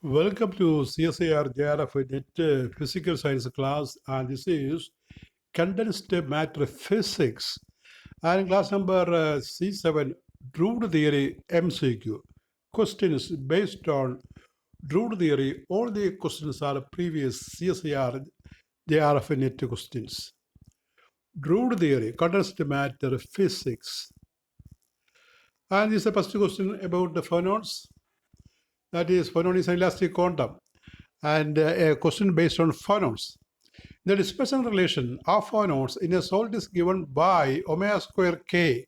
Welcome to CSIR JRF NET Physical Science class, and this is Condensed Matter Physics, and class number C7 Drude Theory MCQ. Questions based on Drude Theory. All the questions are previous CSIR JRF NET questions. Drude Theory, Condensed Matter Physics. And this is the first question about the phonons. That is, phonon is an elastic quantum. And a question based on phonons. The dispersion relation of phonons in a solid is given by omega square k.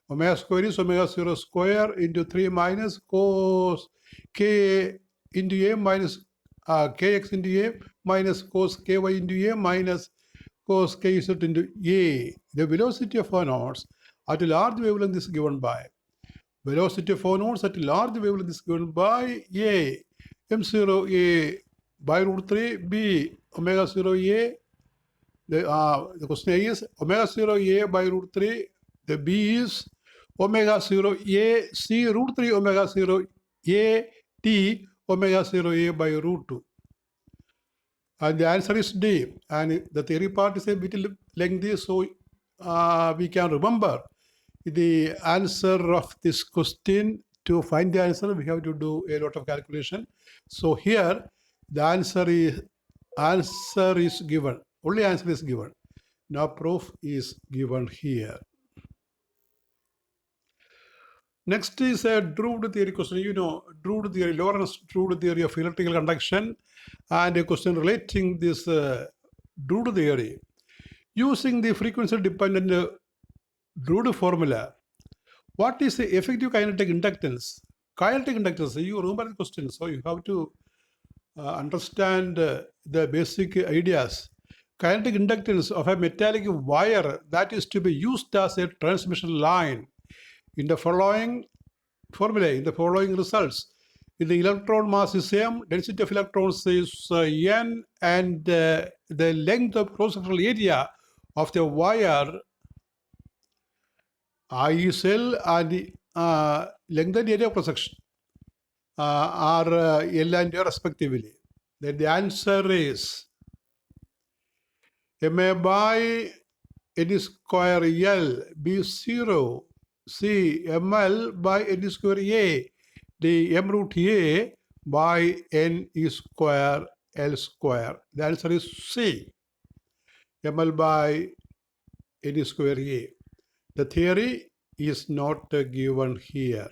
Omega square is omega 0 square into 3 minus cos k into a minus kx into a minus cos ky into a minus cos kz into a. The velocity of phonons at a large wavelength is given by velocity of phonons at a large wavelength is given by a m0 a by root 3 b omega 0 a. The question A is omega 0 a by root 3. The B is omega 0 a c root 3 omega 0 a t omega 0 a by root 2. And the answer is D. And the theory part is a bit lengthy, so we can remember the answer of this question. To find the answer, we have to do a lot of calculation. So here, the answer is given. Only answer is given. No proof is given here. Next is a Drude theory question. You know, Drude theory, Lorentz Drude theory of electrical conduction, and a question relating this Drude theory. Using the frequency dependent Drude formula, what is the effective kinetic inductance? Kinetic inductance, you remember the question, so you have to understand the basic ideas. Kinetic inductance of a metallic wire that is to be used as a transmission line. In the following formula, in the following results, if the electron mass is same, density of electrons is n, and the length of cross-sectional area of the wire I is L, and the length and area of cross-section are L and A respectively. Then the answer is MA by N square L B0 C ML by N square A the M root A by N square L square. The answer is C, ML by N square A. The theory is not given here.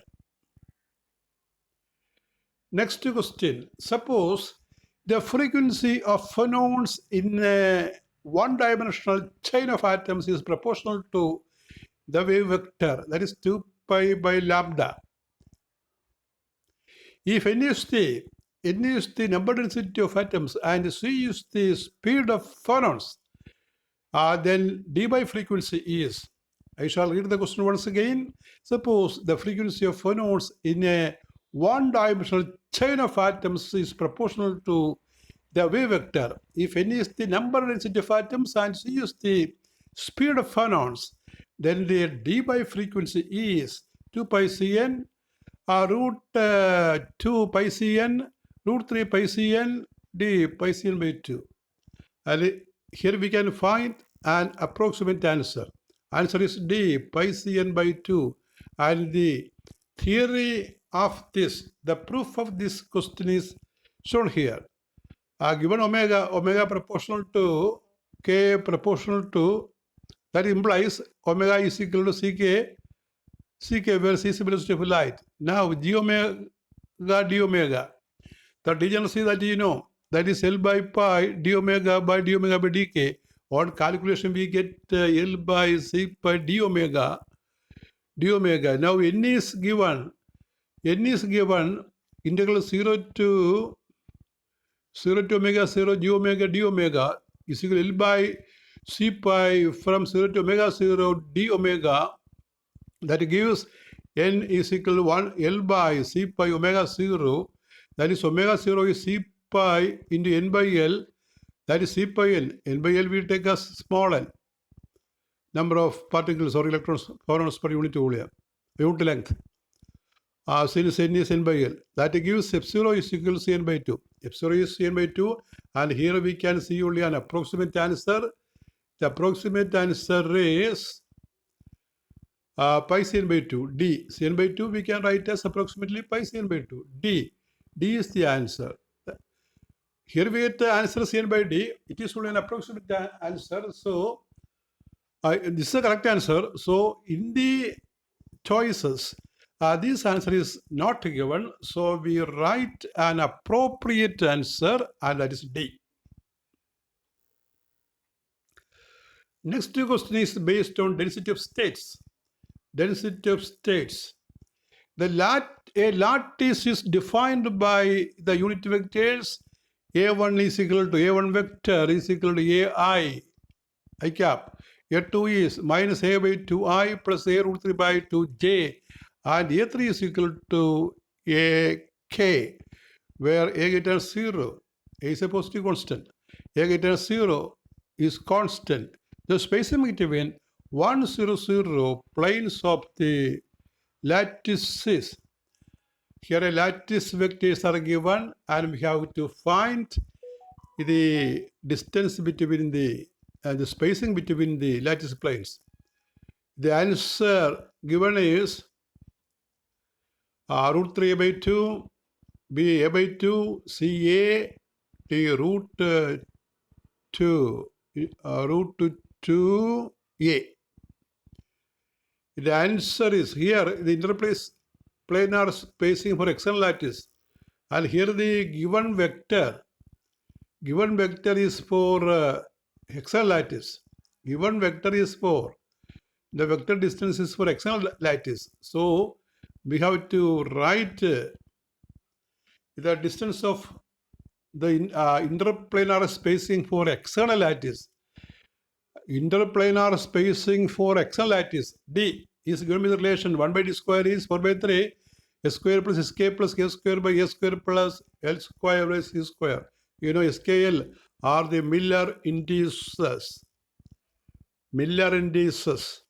Next question. Suppose the frequency of phonons in a one-dimensional chain of atoms is proportional to the wave vector, that is 2 pi by lambda. If n is the number density of atoms and c is the speed of phonons, then d by frequency is, I shall read the question once again. Suppose the frequency of phonons in a one-dimensional chain of atoms is proportional to the wave vector. If n is the number density of atoms and c is the speed of phonons, then the d by frequency is 2 pi cn root 2 pi cn root 3 pi cn d pi cn by 2. And here we can find an approximate answer. Answer is D, pi cn by 2. And the theory of this, the proof of this question is shown here. Given omega proportional to k proportional to, that implies omega is equal to ck where c is the velocity of light. Now g omega d omega, the degeneracy that you know, that is L by pi d omega by dk. On calculation we get L by c by d omega. Now n is given integral 0 to omega 0 g omega d omega is equal to L by c pi from 0 to omega 0 d omega. That gives n is equal to 1 L by c pi omega 0. That is omega 0 is c pi into n by L. That is c pi n. N by L we take as small n. Number of particles or electrons, phonons per unit volume, unit length. since n is n by L. That gives f0 is equal to Cn by 2. f0 is Cn by 2, and here we can see only an approximate answer. The approximate answer is pi Cn by 2, d. Cn by 2 we can write as approximately pi Cn by 2, d. D is the answer. Here we get the answer Cn by d. It is only an approximate answer. So, this is the correct answer. So, in the choices, this answer is not given. So, we write an appropriate answer, and that is D. Next question is based on density of states. Density of states. A lattice is defined by the unit vectors A1 is equal to A1 vector is equal to AI, I cap. A2 is minus A by 2I plus A root 3 by 2J, and A3 is equal to AK, where A greater than 0 is a positive constant. A greater than 0 is constant. The spacing between 1, 0, 0 planes of the lattices. Here a lattice vectors are given, and we have to find the distance between the spacing between the lattice planes. The answer given is root 3 by 2, b a by 2, c a, d root 2, root 2 a. The answer is here the interplanar spacing for external lattice, and here the given vector is for external lattice. Given vector is for the vector distance is for external lattice. So we have to write the distance of the interplanar spacing for external lattice. Interplanar spacing for external lattice D is given by the relation 1 by d square is 4 by 3 s square plus sk plus k square by s square plus l square by c square. You know, skl are the Miller indices. Miller indices.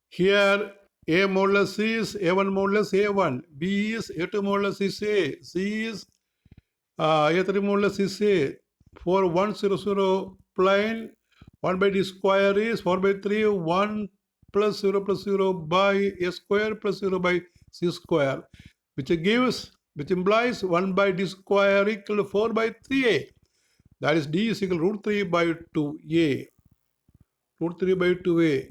Here A modulus is A1 modulus A1, B is A2 modulus is A, C is A3 modulus is A. For 1, 0, 0 plane, 1 by d square is 4 by 3, 1 plus 0 by a square plus 0 by c square, which implies 1 by d square equal to 4 by 3a. That is d is equal to root 3 by 2a. Root 3 by 2a.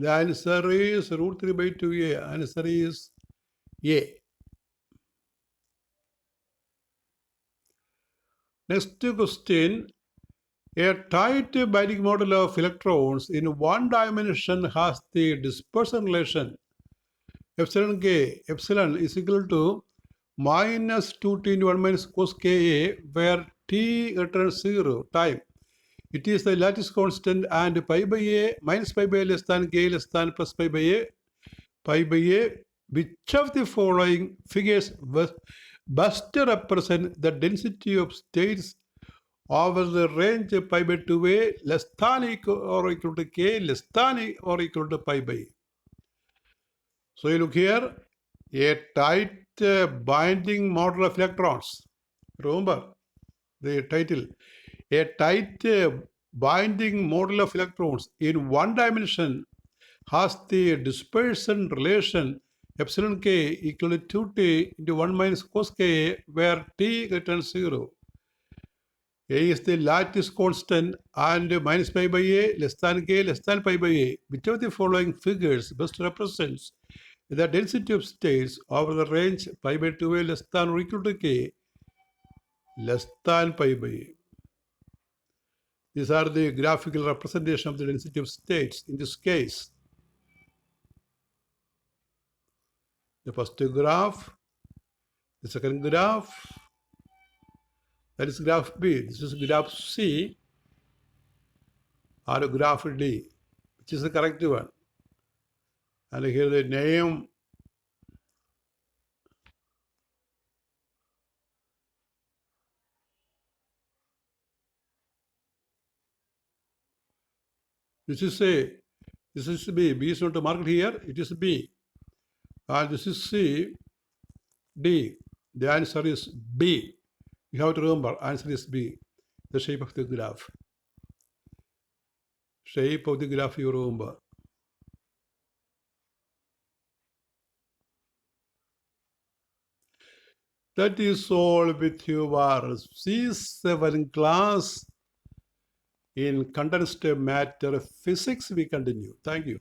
The answer is root 3 by 2a. Answer is A. Next question. A tight binding model of electrons in one dimension has the dispersion relation epsilon k. Epsilon is equal to minus 2t into 1 minus cos ka, where t greater than 0 time. It is the lattice constant, and pi by a minus pi by a less than k less than plus pi by a. Which of the following figures best represent the density of states over the range pi by 2a less than or equal to k less than or equal to pi by a. So you look here, a tight binding model of electrons. Remember the title. A tight binding model of electrons in one dimension has the dispersion relation epsilon k equal to 2t into 1 minus cos k, where t greater than 0. A is the lattice constant, and minus pi by a less than k less than pi by a. Which of the following figures best represents the density of states over the range pi by 2a less than or equal to k less than pi by a? These are the graphical representation of the density of states in this case. The first graph, the second graph, that is graph B. This is graph C, or graph D, which is the correct one. And here the name. This is B. B is not marked here. It is B. And this is C, D. The answer is B. You have to remember, answer is B, the shape of the graph. Shape of the graph you remember. That is all with your C7 class in condensed matter physics. We continue. Thank you.